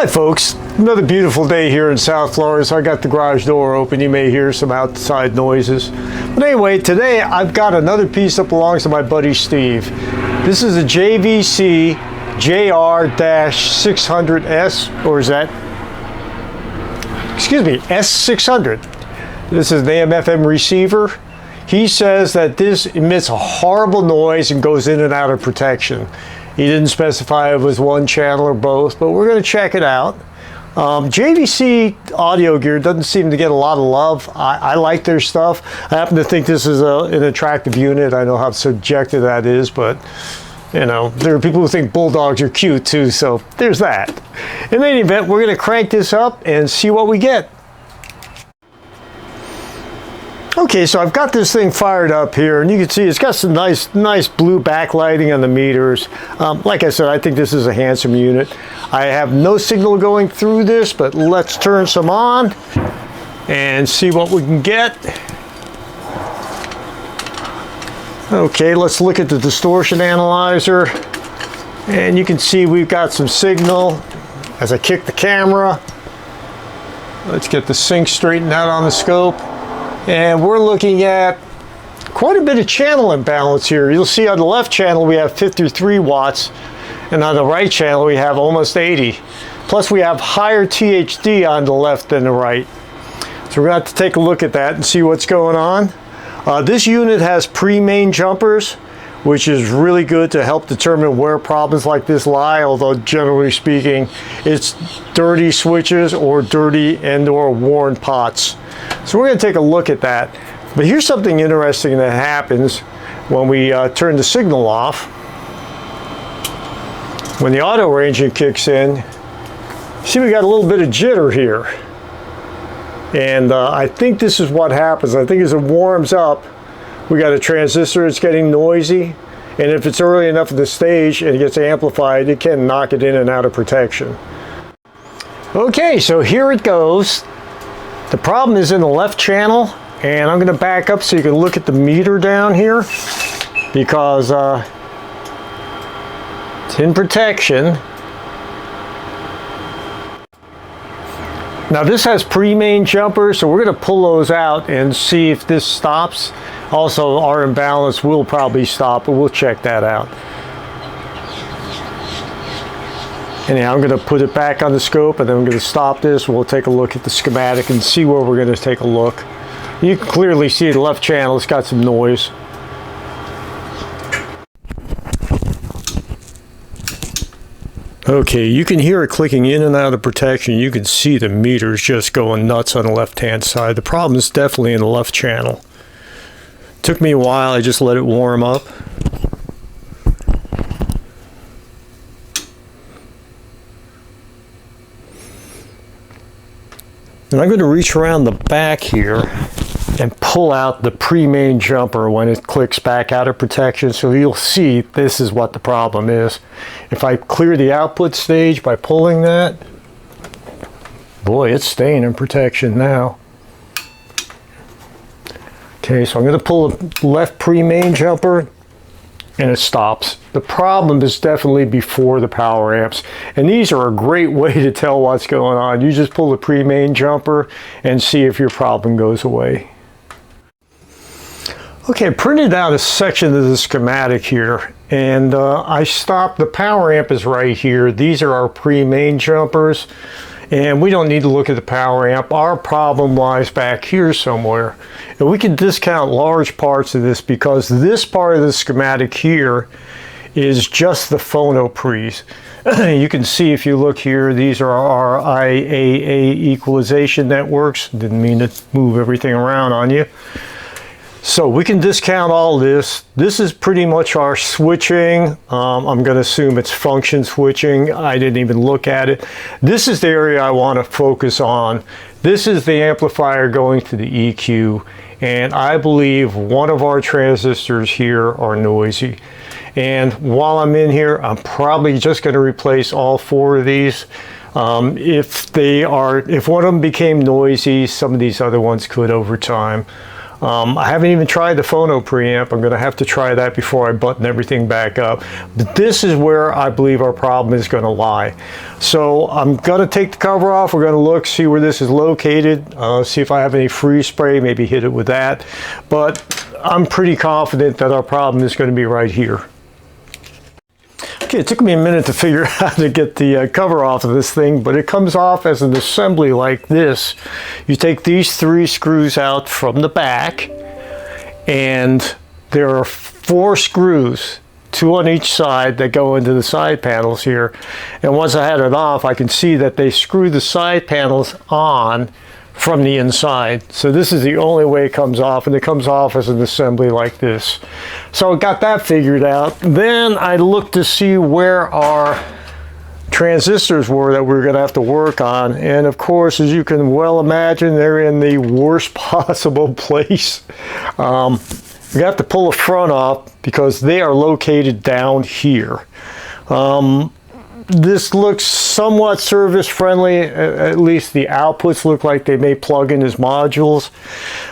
Hi folks, another beautiful day here in South Florida. So I got the garage door open. You may hear some outside noises. But anyway, today I've got another piece that belongs to my buddy Steve. This is a JVC JR-600S, or is that, excuse me, S600. This is an AM/FM receiver. He says that this emits a horrible noise and goes in and out of protection. He didn't specify if it was one channel or both, but we're going to check it out. JVC audio gear doesn't seem to get a lot of love. I like their stuff. I happen to think this is an attractive unit. I know how subjective that is, but you know, there are people who think bulldogs are cute too, so there's that. In any event, we're going to crank this up and see what we get. Okay, so I've got this thing fired up here, and you can see it's got some nice blue backlighting on the meters. Like I said, I think this is a handsome unit. I have no signal going through this, but let's turn some on and see what we can get. Okay, let's look at the distortion analyzer, and you can see we've got some signal as I kick the camera. Let's get the sync straightened out on the scope. And we're looking at quite a bit of channel imbalance here. You'll see on the left channel we have 53 watts, and on the right channel we have almost 80. Plus we have higher THD on the left than the right. So we're going to have to take a look at that and see what's going on. This unit has pre-main jumpers, which is really good to help determine where problems like this lie, although generally speaking it's dirty switches or dirty and/or worn pots. So we're going to take a look at that. But here's something interesting that happens when we turn the signal off. When the auto ranging kicks in, see we got a little bit of jitter here. And I think this is what happens. I think as it warms up, we got a transistor that's getting noisy. And if it's early enough in the stage and it gets amplified, it can knock it in and out of protection. Okay, so here it goes. The problem is in the left channel, and I'm going to back up so you can look at the meter down here, because it's in protection. Now this has pre-main jumpers, so we're going to pull those out and see if this stops. Also, our imbalance will probably stop, but we'll check that out. Anyhow, I'm going to put it back on the scope, and then I'm going to stop this. We'll take a look at the schematic and see where we're going to take a look. You can clearly see the left channel, it's got some noise. Okay, you can hear it clicking in and out of protection. You can see the meters just going nuts on the left-hand side. The problem is definitely in the left channel. Took me a while, I just let it warm up. And I'm going to reach around the back here and pull out the pre-main jumper when it clicks back out of protection, so you'll see this is what the problem is. If I clear the output stage by pulling that, boy, it's staying in protection now. Okay, so I'm going to pull the left pre-main jumper, and it stops. The problem is definitely before the power amps, and these are a great way to tell what's going on. You just pull the pre-main jumper and see if your problem goes away. Okay, I printed out a section of the schematic here, and I stopped. The power amp is right here. These are our pre-main jumpers, and we don't need to look at the power amp. Our problem lies back here somewhere, and we can discount large parts of this because this part of the schematic here is just the phono pre's. You can see if you look here, these are our IAA equalization networks. Didn't mean to move everything around on you. So we can discount all this. This is pretty much our switching. I'm going to assume it's function switching. I didn't even look at it. This is the area I want to focus on. This is the amplifier going to the EQ, and I believe one of our transistors here are noisy. And while I'm in here, I'm probably just going to replace all four of these. If one of them became noisy, some of these other ones could over time. I haven't even tried the phono preamp. I'm going to have to try that before I button everything back up. But this is where I believe our problem is going to lie. So I'm going to take the cover off. We're going to look, see where this is located, see if I have any freeze spray, maybe hit it with that. But I'm pretty confident that our problem is going to be right here. Okay, it took me a minute to figure out how to get the cover off of this thing, but it comes off as an assembly like this. You take these 3 screws out from the back, and there are 4 screws, 2 on each side, that go into the side panels here. And once I had it off, I can see that they screw the side panels on from the inside. So this is the only way it comes off, and it comes off as an assembly like this. So I got that figured out. Then I looked to see where our transistors were that we were going to have to work on, and of course, as you can well imagine, they're in the worst possible place. We have to pull the front off because they are located down here. This looks somewhat service friendly, at least the outputs look like they may plug in as modules.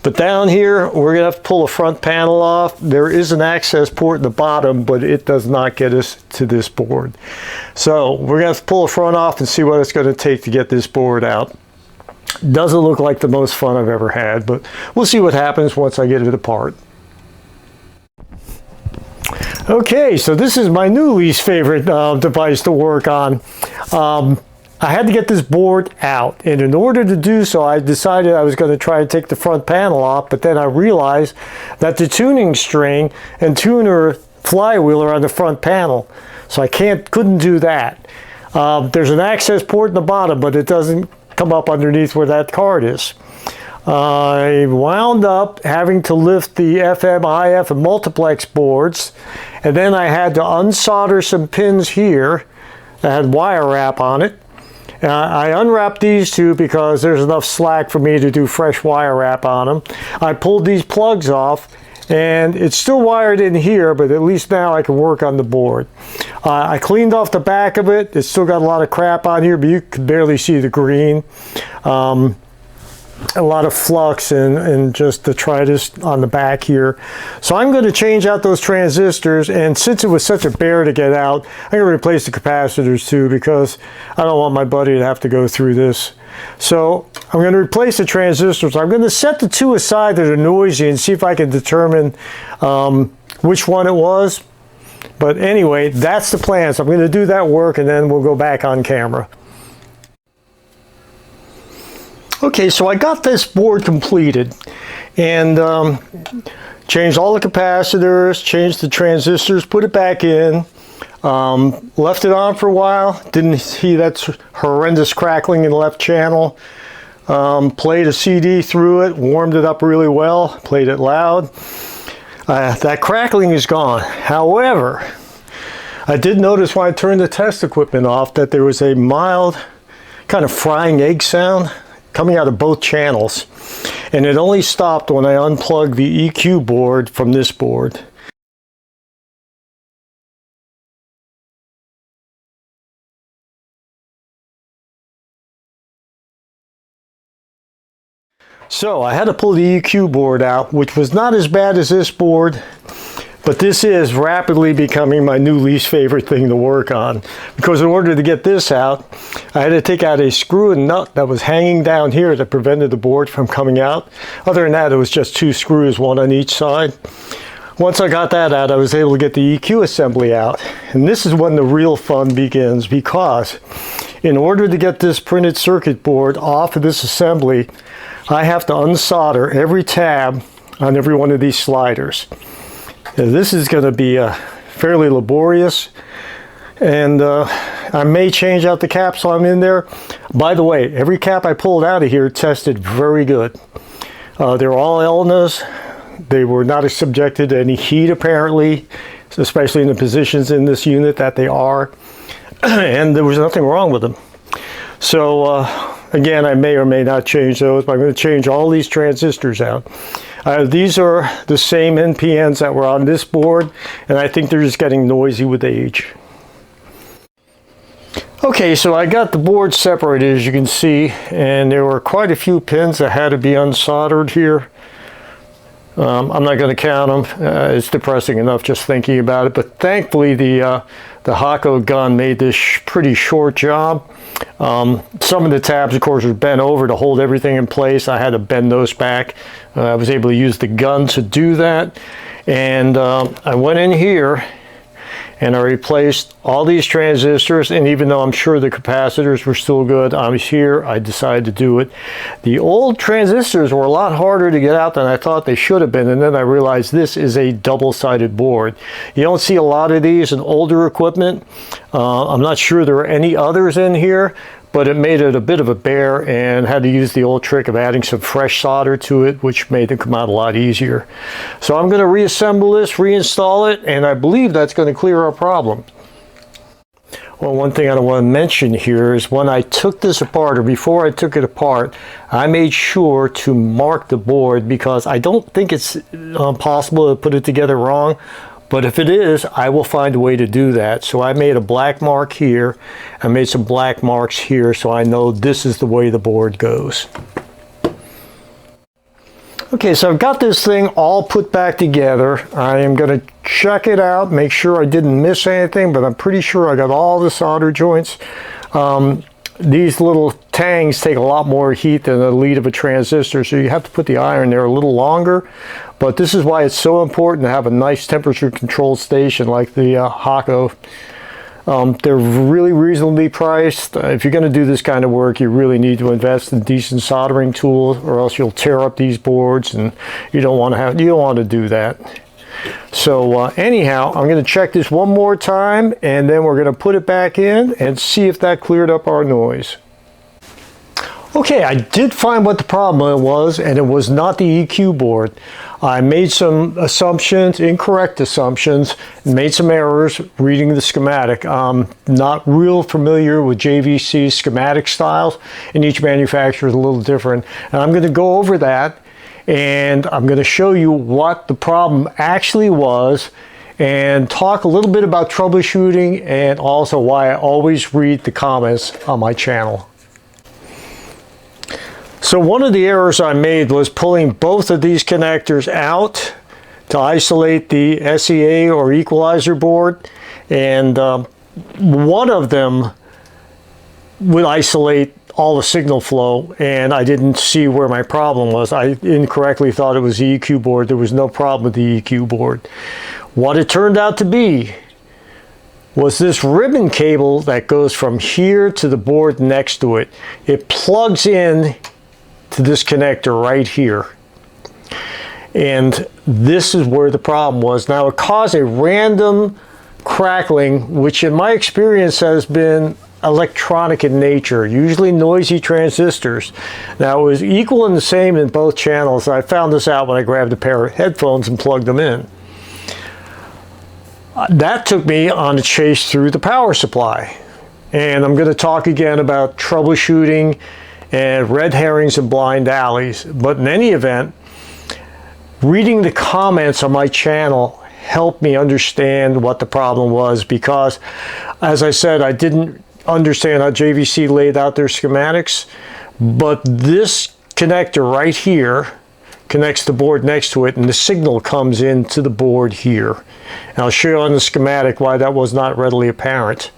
But down here, we're gonna have to pull the front panel off. There is an access port at the bottom, but it does not get us to this board. So we're gonna have to pull the front off and see what it's gonna take to get this board out. Doesn't look like the most fun I've ever had, but we'll see what happens once I get it apart. Okay, so this is my new least favorite device to work on. I had to get this board out, and in order to do so, I decided I was going to try and take the front panel off, but then I realized that the tuning string and tuner flywheel are on the front panel, so I couldn't do that. There's an access port in the bottom, but it doesn't come up underneath where that card is. I wound up having to lift the FM, IF, and multiplex boards, and then I had to unsolder some pins here that had wire wrap on it. I unwrapped these 2 because there's enough slack for me to do fresh wire wrap on them. I pulled these plugs off, and it's still wired in here, but at least now I can work on the board. I cleaned off the back of it. It's still got a lot of crap on here, but you can barely see the green. A lot of flux and just detritus on the back here. So I'm going to change out those transistors, and since it was such a bear to get out, I'm going to replace the capacitors too, because I don't want my buddy to have to go through this. So I'm going to replace the transistors. I'm going to set the 2 aside that are noisy and see if I can determine which one it was. But anyway, that's the plan. So I'm going to do that work, and then we'll go back on camera. Okay, so I got this board completed, and changed all the capacitors, changed the transistors, put it back in, left it on for a while, didn't see that horrendous crackling in the left channel, played a CD through it, warmed it up really well, played it loud. That crackling is gone. However, I did notice when I turned the test equipment off that there was a mild kind of frying egg sound coming out of both channels, and it only stopped when I unplugged the EQ board from this board. So I had to pull the EQ board out, which was not as bad as this board, but this is rapidly becoming my new least favorite thing to work on, because in order to get this out, I had to take out a screw and nut that was hanging down here that prevented the board from coming out. Other than that, it was just 2 screws, 1 on each side. Once I got that out, I was able to get the EQ assembly out. And this is when the real fun begins, because in order to get this printed circuit board off of this assembly, I have to unsolder every tab on every one of these sliders. This is going to be fairly laborious, and I may change out the caps while I'm in there. By the way, every cap I pulled out of here tested very good. They're all ELNAs. They were not subjected to any heat apparently, especially in the positions in this unit that they are, and there was nothing wrong with them. So again, I may or may not change those, but I'm going to change all these transistors out. These are the same NPNs that were on this board, and I think they're just getting noisy with age. Okay, so I got the board separated, as you can see, and there were quite a few pins that had to be unsoldered here. I'm not going to count them. It's depressing enough just thinking about it. But thankfully, the Hakko gun made this pretty short job. Some of the tabs, of course, are bent over to hold everything in place. I had to bend those back. I was able to use the gun to do that. And I went in here and I replaced all these transistors, and even though I'm sure the capacitors were still good, I was here, I decided to do it. The old transistors were a lot harder to get out than I thought they should have been, and then I realized this is a double-sided board. You don't see a lot of these in older equipment. I'm not sure there are any others in here, but it made it a bit of a bear and had to use the old trick of adding some fresh solder to it, which made them come out a lot easier. So I'm going to reassemble this, reinstall it, and I believe that's going to clear our problem. Well, one thing I want to mention here is when I took this apart, or before I took it apart, I made sure to mark the board because I don't think it's possible to put it together wrong. But if it is, I will find a way to do that. So I made a black mark here. I made some black marks here so I know this is the way the board goes. Okay, so I've got this thing all put back together. I am going to check it out, make sure I didn't miss anything, but I'm pretty sure I got all the solder joints. These little tangs take a lot more heat than the lead of a transistor, so you have to put the iron there a little longer. But this is why it's so important to have a nice temperature controlled station like the Hakko. They're really reasonably priced. If you're going to do this kind of work, you really need to invest in decent soldering tools, or else you'll tear up these boards, and you don't want to do that. So anyhow, I'm going to check this one more time, and then we're going to put it back in and see if that cleared up our noise. Okay, I did find what the problem was, and it was not the EQ board. I made some assumptions, incorrect assumptions, made some errors reading the schematic. I'm not real familiar with JVC schematic styles, and each manufacturer is a little different. And I'm going to go over that, and I'm going to show you what the problem actually was, and talk a little bit about troubleshooting, and also why I always read the comments on my channel. So one of the errors I made was pulling both of these connectors out to isolate the SEA or equalizer board, and one of them would isolate all the signal flow, and I didn't see where my problem was. I incorrectly thought it was the EQ board. There was no problem with the EQ board. What it turned out to be was this ribbon cable that goes from here to the board next to it. It plugs in to this connector right here. And this is where the problem was. Now, it caused a random crackling, which in my experience has been electronic in nature, usually noisy transistors. Now, it was equal and the same in both channels. I found this out when I grabbed a pair of headphones and plugged them in. That took me on a chase through the power supply. And I'm going to talk again about troubleshooting and red herrings and blind alleys. But in any event, reading the comments on my channel helped me understand what the problem was, because, as I said, I didn't understand how JVC laid out their schematics, but this connector right here connects the board next to it, and the signal comes into the board here. And I'll show you on the schematic why that was not readily apparent.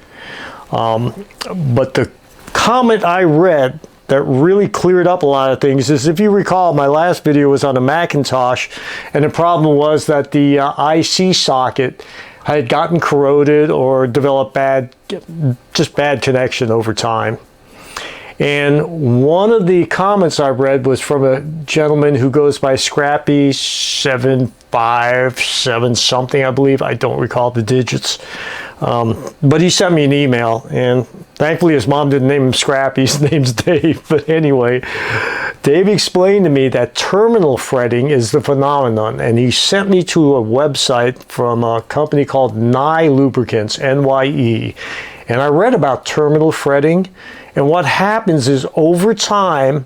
But the comment I read that really cleared up a lot of things is, if you recall, my last video was on a Macintosh, and the problem was that the IC socket had gotten corroded or developed bad connection over time. And one of the comments I read was from a gentleman who goes by Scrappy757 something, I believe. I don't recall the digits. But he sent me an email, and thankfully his mom didn't name him Scrappy. His name's Dave. But anyway, Dave explained to me that terminal fretting is the phenomenon, and he sent me to a website from a company called Nye Lubricants, NYE. And I read about terminal fretting, and what happens is, over time,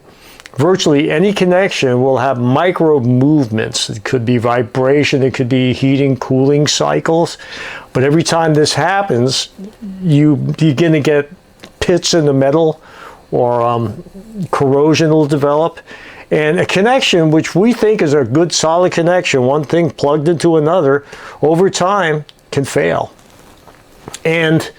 virtually any connection will have micro movements. It could be vibration, it could be heating, cooling cycles. But every time this happens, you begin to get pits in the metal, or corrosion will develop. And a connection which we think is a good solid connection, one thing plugged into another, over time can fail. And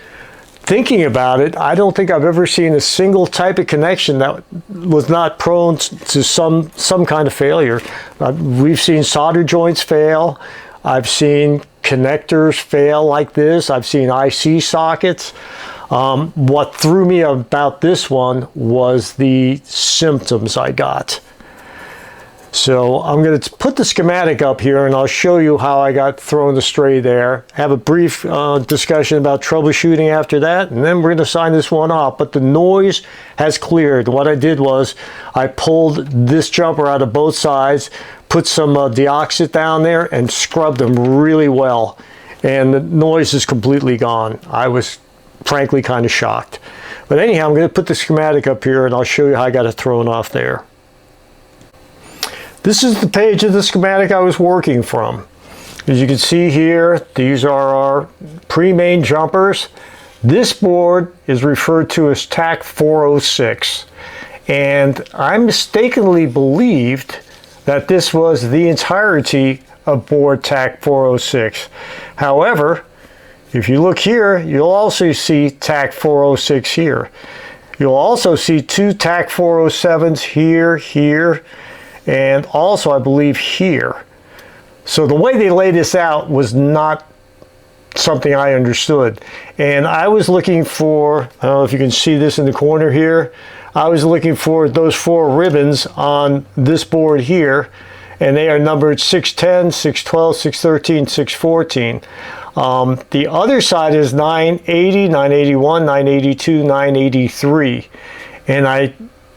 thinking about it, I don't think I've ever seen a single type of connection that was not prone to some kind of failure. We've seen solder joints fail. I've seen connectors fail like this. I've seen IC sockets. What threw me about this one was the symptoms I got. So I'm going to put the schematic up here and I'll show you how I got thrown astray there. Have a brief discussion about troubleshooting after that, and then we're going to sign this one off. But the noise has cleared. What I did was I pulled this jumper out of both sides, put some deoxit down there and scrubbed them really well. And the noise is completely gone. I was frankly kind of shocked. But anyhow, I'm going to put the schematic up here and I'll show you how I got it thrown off there. This is the page of the schematic I was working from. As you can see here, these are our pre-main jumpers. This board is referred to as TAC 406. And I mistakenly believed that this was the entirety of board TAC 406. However, if you look here, you'll also see TAC 406 here. You'll also see two TAC 407s here, and also I believe here. So the way they laid this out was not something I understood. And I was looking for, I don't know if you can see this in the corner here, I was looking for those 4 ribbons on this board here, and they are numbered 610, 612, 613, 614. The other side is 980, 981, 982, 983. And I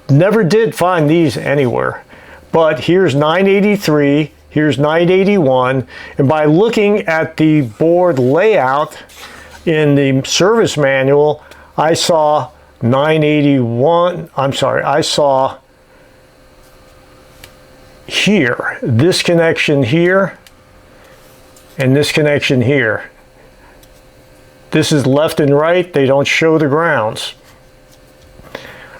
never did find these anywhere. But here's 983, here's 981, and by looking at the board layout in the service manual, I saw 981, I saw here, this connection here, and this connection here. This is left and right, they don't show the grounds.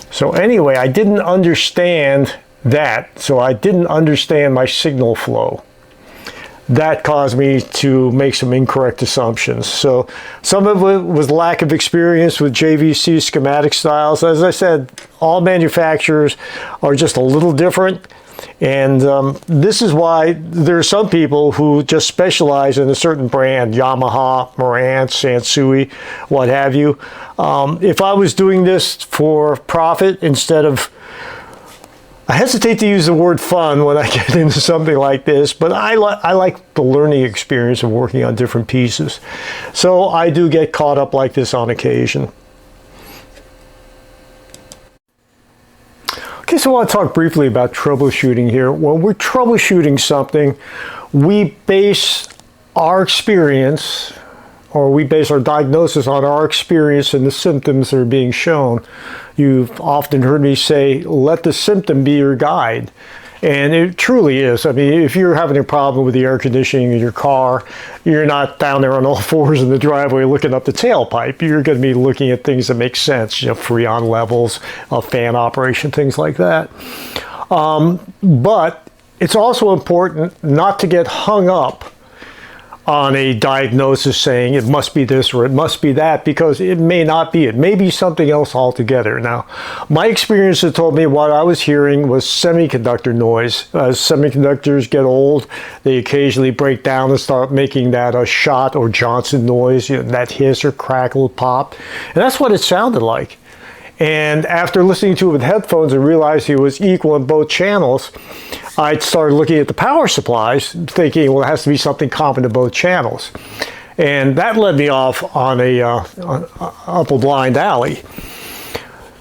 So anyway, I didn't understand that, so I didn't understand my signal flow. That caused me to make some incorrect assumptions. So some of it was lack of experience with JVC schematic styles. As I said, all manufacturers are just a little different. And this is why there are some people who just specialize in a certain brand, Yamaha, Marantz, Sansui, what have you. If I was doing this for profit instead of, I hesitate to use the word fun when I get into something like this, but I like the learning experience of working on different pieces. So I do get caught up like this on occasion. Okay, so I want to talk briefly about troubleshooting here. When we're troubleshooting something, we base our experience, or we base our diagnosis on our experience and the symptoms that are being shown. You've often heard me say, let the symptom be your guide. And it truly is. I mean, if you're having a problem with the air conditioning in your car, you're not down there on all fours in the driveway looking up the tailpipe. You're going to be looking at things that make sense, you know, freon levels, fan operation, things like that. But it's also important not to get hung up on a diagnosis saying it must be this or it must be that, because it may not be. It may be something else altogether. Now, my experience has told me what I was hearing was semiconductor noise. As semiconductors get old, they occasionally break down and start making that shot or Johnson noise, you know, that hiss or crackle, pop. And that's what it sounded like. And after listening to it with headphones and realized it was equal in both channels, I started looking at the power supplies, thinking, well, it has to be something common to both channels. And that led me off on up a blind alley.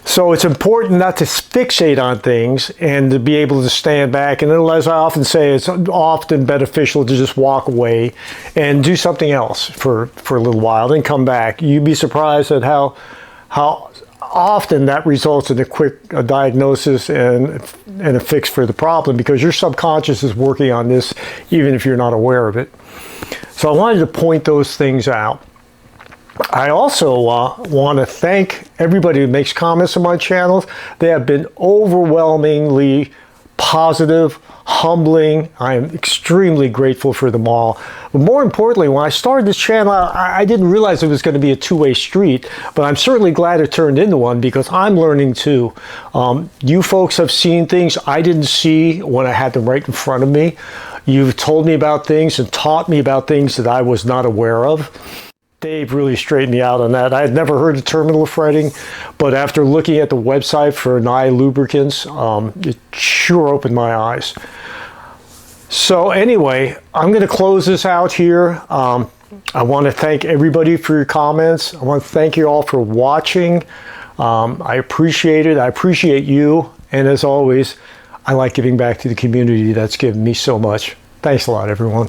So it's important not to fixate on things and to be able to stand back. And as I often say, it's often beneficial to just walk away and do something else for a little while, then come back. You'd be surprised at how often that results in a quick diagnosis and a fix for the problem, because your subconscious is working on this even if you're not aware of it. So I wanted to point those things out. I also want to thank everybody who makes comments on my channels. They have been overwhelmingly positive, humbling. I am extremely grateful for them all. But more importantly, when I started this channel, I didn't realize it was going to be a two-way street, but I'm certainly glad it turned into one because I'm learning too. You folks have seen things I didn't see when I had them right in front of me. You've told me about things and taught me about things that I was not aware of. Dave really straightened me out on that. I had never heard of terminal fretting, but after looking at the website for Nye lubricants, it sure opened my eyes. So anyway, I'm going to close this out here. I want to thank everybody for your comments. I want to thank you all for watching. I appreciate it. I appreciate you. And as always, I like giving back to the community that's given me so much. Thanks a lot, everyone.